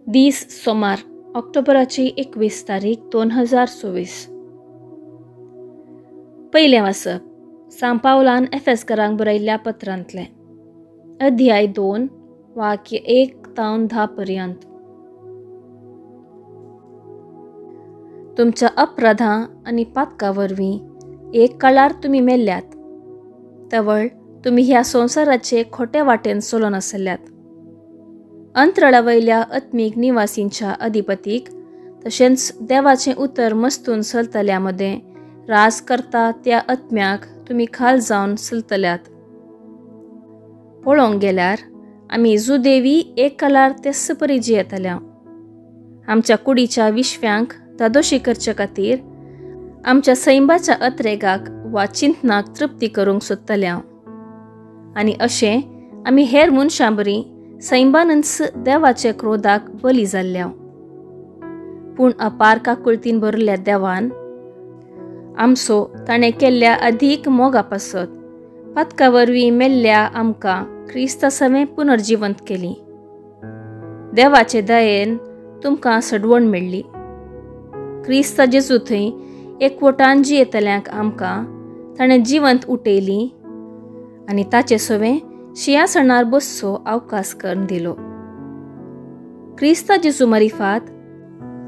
दीस सोमार ऑक्टोबराची 21 तारीख 2024. पयलें वाचप सांत पावलान एफेसकारांक बरयल्ल्या पत्रांतलें अध्याय 2 वाक्य 1 ते 10 पर्यंत. तुमच्या अपराधां आनी पातकां वरवीं एक काळार तुमी मेल्ल्यात, तवळ तुमी ह्या संवसाराचे खोटे वाटेन चलोन आसल्यात. अंतराळावयल्या आत्मीक निवासींच्या अधिपतीक तशेंच देवाचें उतर मस्तून चलतल्या मदें राज करता त्या आत्म्याक तुमी खाल जावन चलतल्यात. पळोवंक गेल्यार आमी जुदेवी एक काळार तेस्स परी जियेतल्या. आमच्या कुडीच्या विश्व्यांक दादोशी करचे खातीर आमच्या सैंबाच्या अत्रेगाक वा चिंतनाक तृप्ती करूंक सोदतल्या. आनी अशें आमी हेर मनशां बरी सैंबानच देवाचे क्रोधाक बली जाल्ल्या. पूण अपार काकुळतीन भरिल्ल्या देवान आमचो ताणें केल्ल्या अदीक मोगा पासत पातका वरवीं मेल्ल्या आमकां क्रिस्ता सवें पुनर्जिवंत केली. देवाचे दयेन तुमकां सडवण मेळ्ळी. क्रिस्ता जेजू थंय एकवटान जियेतल्यांक आमकां ताणें जिवंत उठयली आनी ताचे सवें सिंहासनार बसचो अवकाश करून दिलो. क्रिस्ता जेजू मरिफात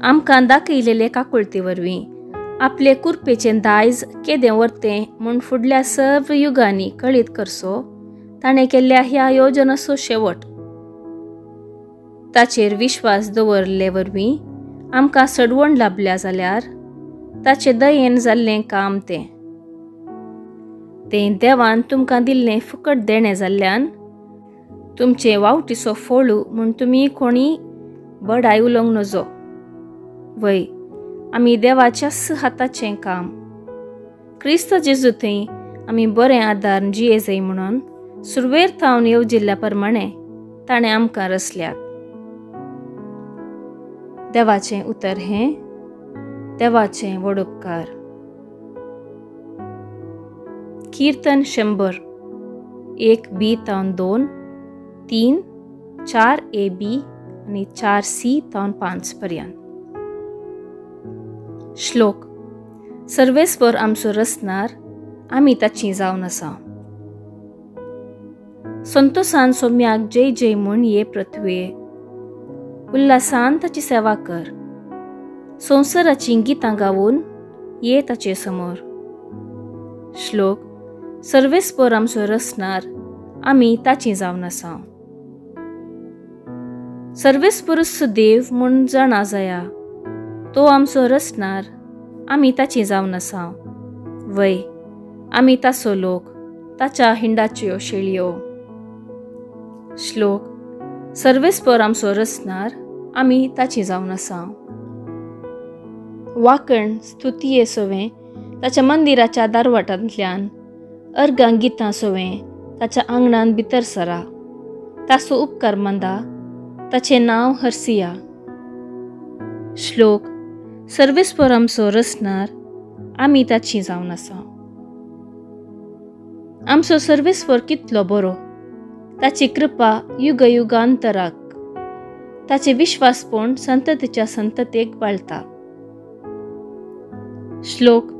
आमकां दाखयलेले काकुळते वरवीं आपले कुरपेचें दायज केदें व्हरतें म्हूण फुडल्या सर्व युगांनी कळीत करचो ताणें केल्ल्या ह्या योजनेचो शेवट. ताचेर विश्वास दवरले वरवीं आमकां सडवण लाभल्या जाल्यार ताचे दयेन जाल्लें काम तें देवान तुमकां दिल्लें फुकट देणें जाल्ल्यान तुमचे वावटीचो फोळू म्हूण तुमी कोणी बडाय उलोवंक नजो. वय आमी देवाच्याच हाताचें काम. क्रिस्त जेजू थंय आमी बरें आदार जिये जाय म्हणून सुरवेर थावन येवजिल्ल्या प्रमाणें ताणें आमकां रचल्यात. देवाचें उतर हें देवाचें व्हड उपकार. कीर्तन 100 1b ते 2, 3, 4ab आणि 4c ते 5 पर्यंत. श्लोक. सर्वेस्वर आमचो रचणार आमी ताची जावन आसा. संतोषान सोम्याक जय जय म्हूण ये पृथ्वे, उल्हासान ताची सेवा कर. संवसाराची गितां गावून ये ताचे समोर. श्लोक. सर्वेस्वर आमचो रचणार आमी ताची जावन आसा. सर्वेस्परस देव म्हूण जाणा जाया, तो आमचो रचणार आमी ताची जावन आसा. वय आमी ताचो लोक, ताच्या हिंडाच्यो शेळयो. श्लोक. सर्वेस्पर आमचो रचणार आमी ताची जावन आसा. वाकण स्तुतीये सोवें ताच्या मंदिराच्या दारवाटांतल्यान अर्गां गितां सोवें ताच्या आंगणान भितर सरा. ताचो उपकार मांदा, ताचें नांव हरसिया. श्लोक. सर्वेस्पर आमचो रचणार आमी ताची जावन आसा. आमचो सर्वेस्पर कितलो बरो, ताची कृपा युगयुगांतराक, ताचे विश्वासपण संततेच्या संततेक बाळटा. श्लोक.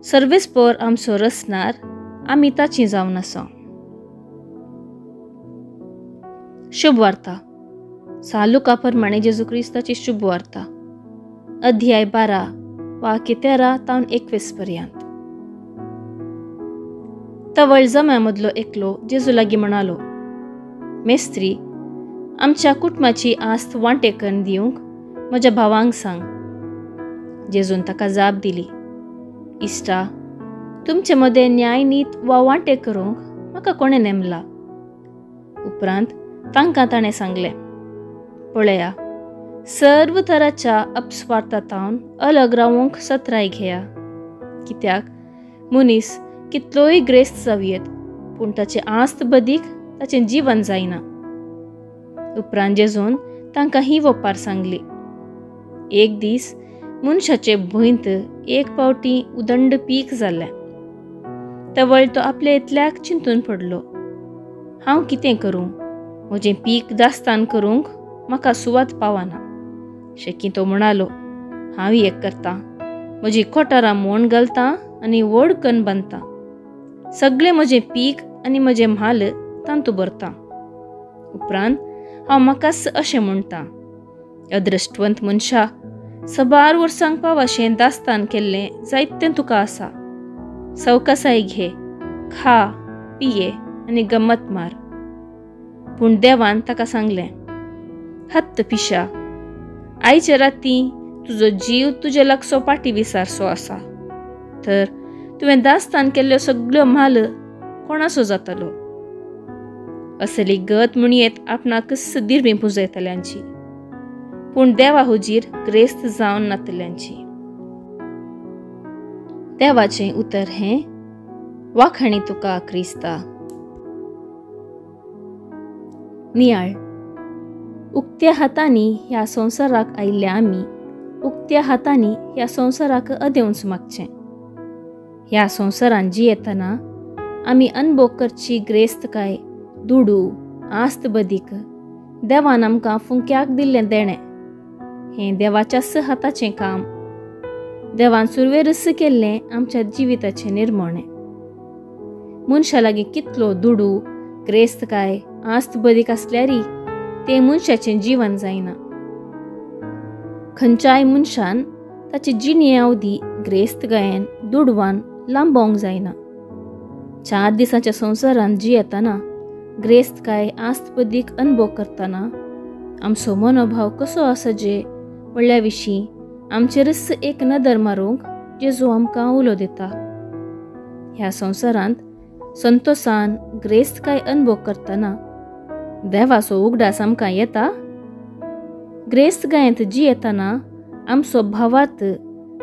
सर्वेस्पर आमचो रचणार आमी ताची जावन आसा. शुभ वार्ता. सालुका प्रमाणे जेजू क्रिस्ताची शुभ वार्ता अध्याय 12 वाक्य 13 ते 21 पर्यंत. तवळ जम्यामदलो एकलो जेजू लागीं म्हणालो, मेस्त्री, आमच्या कुटुंबाची आस्त वांटे करून दिवंक म्हज्या भावांक सांग. जेजून ताका जाप दिली, इश्टा, तुमचे मदें न्याय नीत वा वांटे करूंक म्हाका कोणें नेमला. उपरांत तांकां ताणें सांगलें, पळया, सर्व तराच्या अपस्वार्थांतल्यान अलग रावूंक सत्राय घेया. कित्याक मनीस कितलोय ग्रेस्त जावयेत पूण ताचे आस्त बदीक ताचें जीवन जायना. उपरांत जेजून तांकां ही वपार सांगली. एक दीस मनशाचे भंयत एक पावटी उदंड पीक जाल्लें. तवळ तो आपल्या इतल्याक चिंतून पडलो, हांव कितें करूं? म्हजें पीक दास्तान करूंक म्हाका सुवात पावना. शेकी तो म्हणालो, हांव एक करतां, म्हजी कोठारां मोड घालतां आनी व्हड कन्न बांदतां. सगळें म्हजें पीक आनी म्हजें म्हाल तांतू भरतां. उपरांत हांव म्हाकाच अशें म्हणटां, अदृश्टवंत मनशा, सबार वर्सांक पावाशें दास्तान केल्लें जायतें तुका आसा. सवकासाय घे, खा, पिये आनी गम्मत मार. पूण देवान ताका सांगलें, हत्त पिशा, आयच्या राती तुजो जीव तुजे लागसो पाटी विसारसो आसा. तर तुवें दास्तान केल्ल्यो सगळ्यो म्हाल कोणाचो जातलो? असली गत म्हणयेत आपणाकच दिरबी पुंजयतल्यांची, पूण देवा हुजीर ग्रेस्त जावन नातल्यांची. देवाचें उतर हें, वाखाणी तुका क्रिस्ता. नियाळ. उक्त्या हातांनी ह्या संवसाराक आयिल्ले आमी उक्त्या हातांनी ह्या संवसाराक अदेवंच मागचें. ह्या संवसारान जियेतना आमी अनुभव करची ग्रेस्तकाय, दुडू, आस्त बदीक देवान आमकां फुंक्याक दिल्लें देणें. हें देवाच्याच हाताचें काम. देवान सुरवेरस केल्लें आमच्या जिविताचें निर्मणें. मनशा लागीं कितलो दुडू, ग्रेस्तकाय, आस्त बदीक आसल्यारी तें मनशाचें जिवन जायना. खंयच्याय मनशान ताची जिणे अवधी ग्रेस्तकायेन, दुडवान लांबोवंक जायना. 4 दिसांच्या संवसारान जियेतना, ग्रेस्तकाय, आस्त बदीक अनुभव करतना आमचो मनोभाव कसो आसचे म्हणल्या विशीं आमचेरच एक नदर मारूंक जेजू आमकां उलो दिता. ह्या संवसारांत संतोषान ग्रेस्तकाय अनुभव करतना देवाचो उगडास आमकां येता. ग्रेस्तकायेंत जियेतना आमचो भावात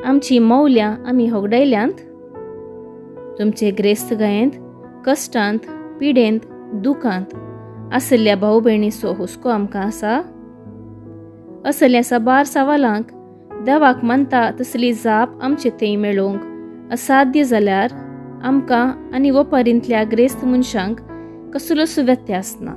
आमची मौल्यां आमी होगडायल्यांत. तुमचे ग्रेस्तकायेंत कश्टांत, पिडेंत, दुखांत आसल्या भाऊ भयणीचो हुस्को आमकां आसा. असल्या साबार सवालांक देवाक मानता तसली जाप आमचे थंय मेळोवंक असाध्य जाल्यार आमकां आनी ओपारींतल्या ग्रेस्त मनशांक कसलोच व्यत्यास ना.